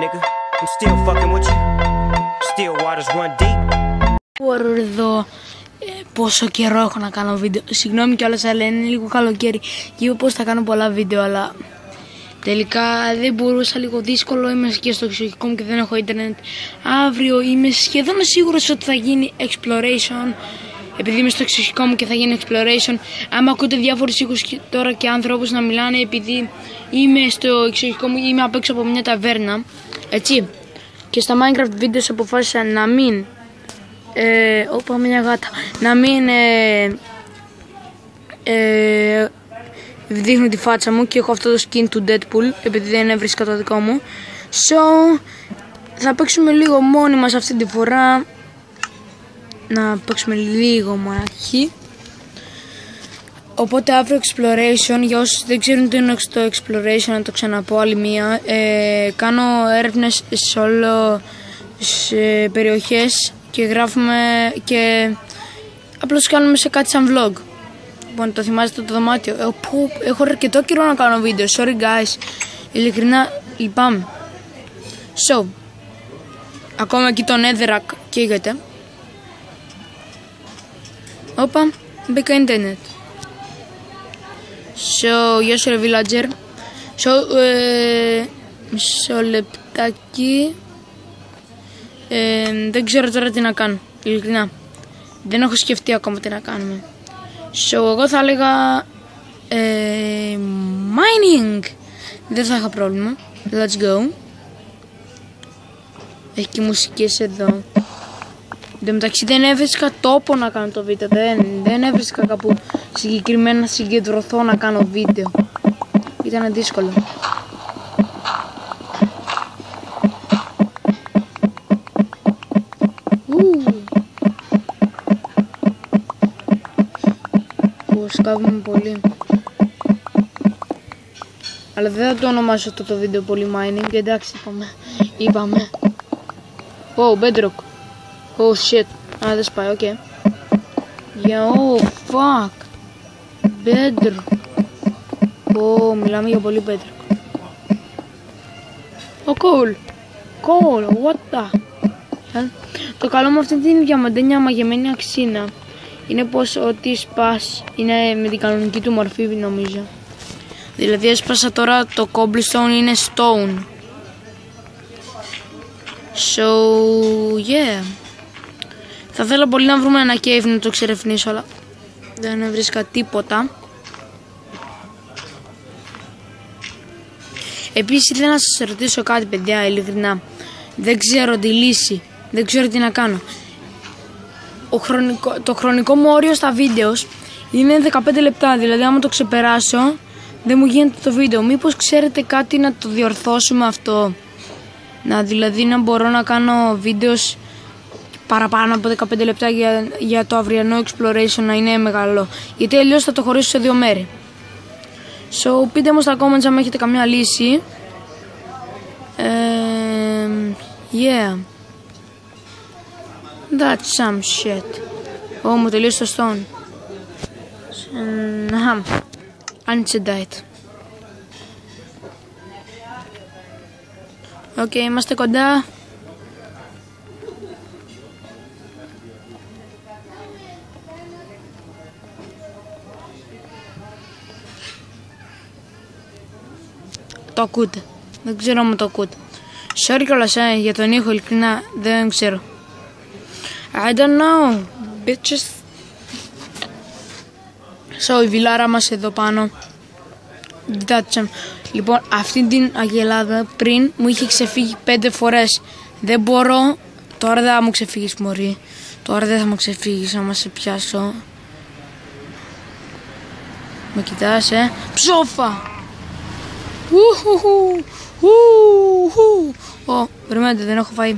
nigga. I'm still fucking with you. Still waters run deep. Μπορώ εδώ πόσο καιρό έχω να κάνω βίντεο. Συγγνώμη κιόλας, αλλά είναι λίγο καλοκαίρι και είπα πως θα κάνω πολλά βίντεο, αλλά τελικά δεν μπορούσα, λίγο δύσκολο. Είμαι και στο εξοχικό μου και δεν έχω ίντερνετ. Αύριο είμαι σχεδόν σίγουρος ότι θα γίνει exploration. Επειδή είμαι στο εξοχικό μου και θα γίνει exploration. Άμα ακούτε διάφορους ήχους τώρα και άνθρωπους να μιλάνε, επειδή είμαι στο εξοχικό μου, είμαι απ' έξω από μια ταβέρνα. Έτσι. Και στα Minecraft βίντεο αποφάσισα να μην όπα, μια γάτα. Να μην δείχνω τη φάτσα μου και έχω αυτό το skin του Deadpool, επειδή δεν έβρισκα το δικό μου. So, θα παίξουμε λίγο μόνοι μας αυτή τη φορά. Να παίξουμε λίγο μοναχή. Οπότε αύριο exploration, για όσους δεν ξέρουν τι είναι το exploration, να το ξαναπώ άλλη μία. Κάνω έρευνες σε όλο σε περιοχές και γράφουμε και απλώς κάνουμε σε κάτι σαν vlog. Λοιπόν, το θυμάστε το δωμάτιο. Έχω αρκετό καιρό να κάνω βίντεο. Sorry guys. Ειλικρινά λυπάμαι. So, ακόμα εκεί το Netherrack καίγεται. Όπα, μπήκα ίντερνετ. So, γεια σου ρε villager. So, μισό λεπτάκι. Δεν ξέρω τώρα τι να κάνω, ειλικρινά. Δεν έχω σκεφτεί ακόμα τι να κάνουμε. So, εγώ θα έλεγα mining. Δεν θα είχα πρόβλημα. Let's go. Έχει και μουσικές εδώ. Εν τω μεταξύ δεν έβρισκα τόπο να κάνω το βίντεο. Δεν έβρισκα κάπου συγκεκριμένα να συγκεντρωθώ να κάνω βίντεο. Ήταν δύσκολο. Σκάβουμε πολύ. Αλλά δεν θα το ονομάσω αυτό το βίντεο πολύ mining. Εντάξει, είπαμε. Oh, bedrock. Oh shit. Δεν σπάει, οκ. Yo, fuck. Bedrock. Oh, μιλάμε για πολύ bedrock. Oh, cool. Cool, what the. Το καλό με αυτή την διαμαντένια μαγεμένη αξίνα είναι πως ό,τι σπάς είναι με την κανονική του μορφή, νομίζω. Δηλαδή έσπασα τώρα το cobblestone, είναι stone. So, yeah. Θα θέλω πολύ να βρούμε ένα cave να το ξερευνήσω, αλλά δεν βρίσκα τίποτα. Επίσης ήθελα να σας ρωτήσω κάτι, παιδιά, ειλικρινά. Δεν ξέρω τη λύση, δεν ξέρω τι να κάνω. Το χρονικό μου όριο στα βίντεο είναι 15 λεπτά, δηλαδή άμα το ξεπεράσω δεν μου γίνεται το βίντεο. Μήπως ξέρετε κάτι να το διορθώσουμε αυτό, δηλαδή να μπορώ να κάνω βίντεο παραπάνω από 15 λεπτά για το αυριανό exploration να είναι μεγάλο, γιατί αλλιώς θα το χωρίσω σε 2 μέρη. So, πείτε μου στα comments αν έχετε καμιά λύση. Yeah. That's some shit. Μου τελείωσε το stone. Undecided. Οκ, είμαστε κοντά. Το ακούτε. Δεν ξέρω αν το ακούτε. Sorry κιόλας για τον ήχο, ειλικρινά δεν ξέρω. I don't know, bitches. So, η βιλάρα μας εδώ πάνω. Κοιτάξτε. Λοιπόν, αυτή την αγελάδα πριν μου είχε ξεφύγει 5 φορές. Δεν μπορώ. Τώρα δεν θα μου ξεφύγεις, μωρή. Τώρα δεν θα μου ξεφύγεις άμα σε πιάσω. Με κοιτάς, Ψόφα! Περιμένετε, δεν έχω φαΐ.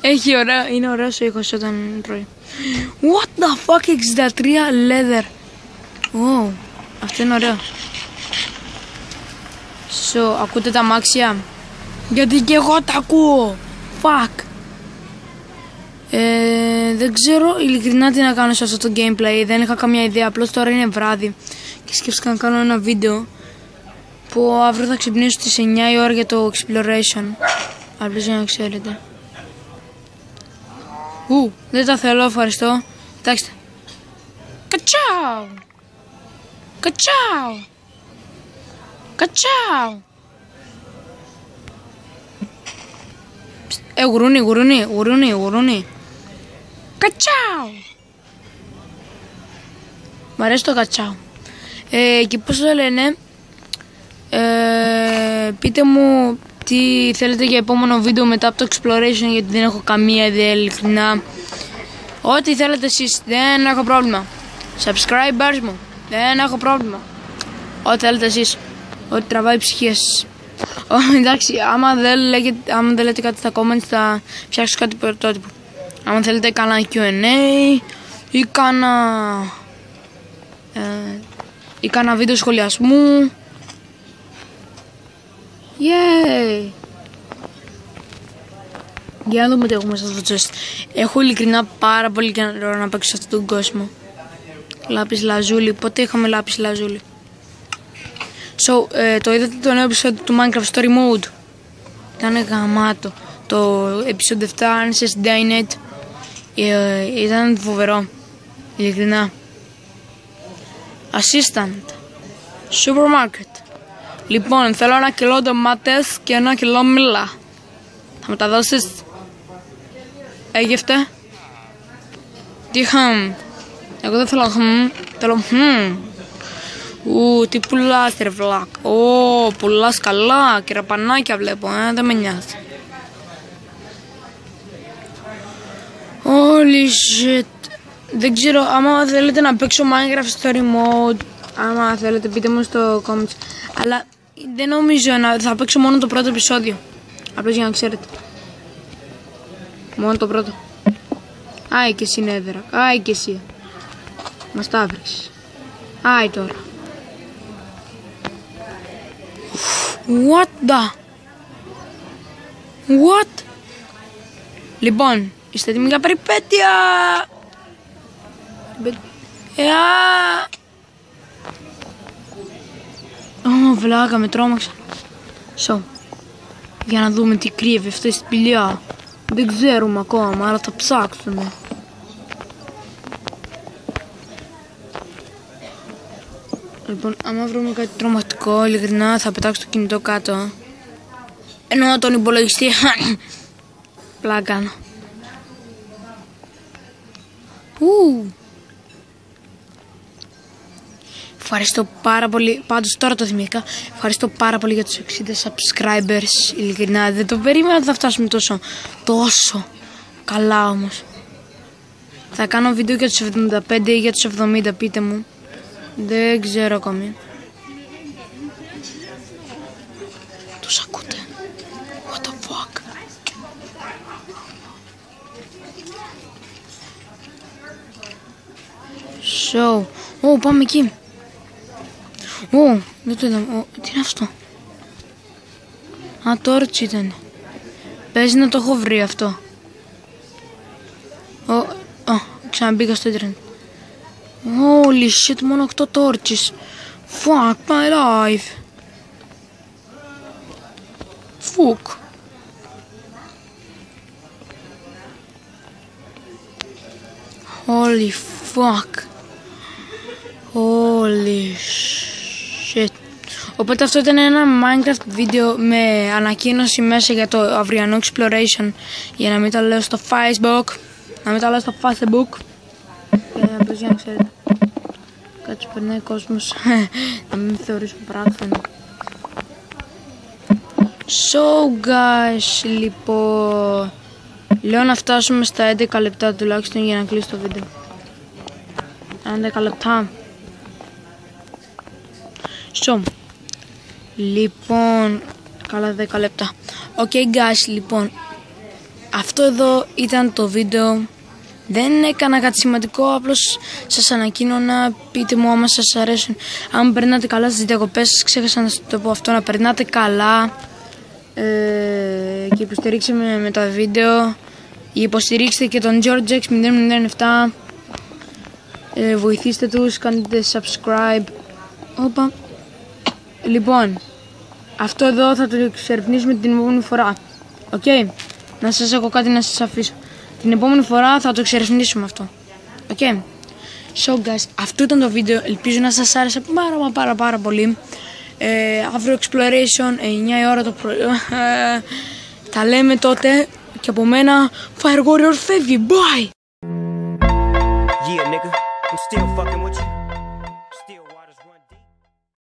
Έχει ωραία, είναι ωραίος ο ήχος όταν τρώει. What the fuck, 63 leather. Αυτό είναι ωραίο. So, ακούτε τα αμάξια? Γιατί και εγώ τα ακούω. Fuck. Δεν ξέρω ειλικρινά τι να κάνω σε αυτό το gameplay. Δεν είχα καμία ιδέα, απλώς τώρα είναι βράδυ και σκέφτηκα να κάνω ένα βίντεο. που αύριο θα ξυπνήσω στις 9 η ώρα για το exploration. Απλώς για να ξέρετε. Δεν τα θέλω, ευχαριστώ. Κοιτάξτε. Κατσάου! Κατσάου! Κατσάου! Γουρούνι. Κατσάου! Μ' αρέσει το κατσάου. Και πώς το λένε, πείτε μου τι θέλετε για επόμενο βίντεο μετά από το exploration, γιατί δεν έχω καμία ιδέα ειλικρινά. Ό,τι θέλετε εσείς, δεν έχω πρόβλημα. Subscribers μου, δεν έχω πρόβλημα. Ό,τι θέλετε εσείς, ό,τι τραβάει η ψυχή σας. Εντάξει, άμα δεν λέτε κάτι στα comments θα φτιάξω κάτι πρωτότυπο. Άμα θέλετε κάνα Q&A ή κάνα βίντεο σχολιασμού. Yay! Για να δούμε τι έχουμε σε αυτό το chest. Έχω ειλικρινά πάρα πολύ καιρό να παίξω σε αυτόν τον κόσμο. Λάπης λαζούλη. Πότε είχαμε λάπης λαζούλη? Το είδατε το νέο επεισόδιο του Minecraft Story Mode? Ήταν γαμάτο. Το επεισόδιο 7, αν είσαι στην Dynet, ήταν φοβερό. Ειλικρινά. Assistant. Supermarket. Λοιπόν, θέλω 1 κιλό ντομάτες και 1 κιλό μήλα. Θα μου τα δώσεις? Έγευτε. Τι χαμ? Εγώ δεν θέλω χαμ. Θέλω χαμ. Τι πουλάς ρε βλάκ? Πουλάς καλά. Κεραπανάκια βλέπω, δεν με νοιάζει. Holy shit. Δεν ξέρω, άμα θέλετε να παίξω Minecraft Story Mode, άμα θέλετε πείτε μου στο comments. Αλλά δεν νομίζω θα παίξω μόνο το πρώτο επεισόδιο. Απλώς για να ξέρετε. Μόνο το πρώτο. Άι και εσύ Νέδερα. Άι και εσύ. Μας τα βρεις. Άι τώρα. What the? What? Λοιπόν, είστε έτοιμοι για περιπέτεια? Βλάκα, με τρόμαξα. Για να δούμε τι κρύβει αυτή η σπηλιά. Δεν ξέρουμε ακόμα, αλλά θα ψάξουμε. Λοιπόν, άμα βρούμε κάτι τρομακτικό, ειλικρινά θα πετάξω το κινητό κάτω. Εννοώ τον υπολογιστή. Πλάκα. Ευχαριστώ πάρα πολύ. Πάντως τώρα το θυμήθηκα. Ευχαριστώ πάρα πολύ για τους 60 subscribers. Ειλικρινά δεν το περίμενα ότι θα φτάσουμε τόσο καλά όμως. Θα κάνω βίντεο για τους 75 ή για τους 70, πείτε μου. Δεν ξέρω ακόμη. Τους ακούτε? What the fuck? Πάμε εκεί. Δεν το είδαμε. Τι είναι αυτό? Τόρτς ήταν. Παίζει να το έχω βρει αυτό. Ξαναμπήκα στο ίντερνετ. Holy shit, μόνο 8 τόρτσες. Fuck my life. Fuck. Holy fuck. Holy shit. Οπότε αυτό ήταν ένα Minecraft βίντεο με ανακοίνωση μέσα για το αυριανό exploration. Για να μην τα λέω στο Facebook. Απλώς για να ξέρετε. Κάτσε περνάει κόσμος. Να μην θεωρήσουν πράγμα. So guys, λοιπόν, λέω να φτάσουμε στα 11 λεπτά τουλάχιστον για να κλείσει το βίντεο. 11 λεπτά. Λοιπόν, καλά 10 λεπτά. Ok guys, λοιπόν, αυτό εδώ ήταν το βίντεο. Δεν έκανα κάτι σημαντικό, απλώς σας ανακοίνωνα. Πείτε μου άμα σας αρέσουν. Αν περνάτε καλά στις διακοπές, ξέχασα να σας το πω αυτό, να περνάτε καλά. Και υποστηρίξτε με τα βίντεο. Υποστηρίξτε και τον GeorgeX007. Βοηθήστε τους, κάντε subscribe. Λοιπόν, Αυτό εδώ θα το εξερευνήσουμε την επόμενη φορά. Οκ. Να σας έχω κάτι να σας αφήσω. Την επόμενη φορά θα το εξερευνήσουμε αυτό. Οκ. So guys, αυτό ήταν το βίντεο. Ελπίζω να σας άρεσε πάρα πολύ. Αύριο exploration 9 η ώρα το πρωί. Τα λέμε τότε. Και από μένα Fire Warrior φεύγει. Bye!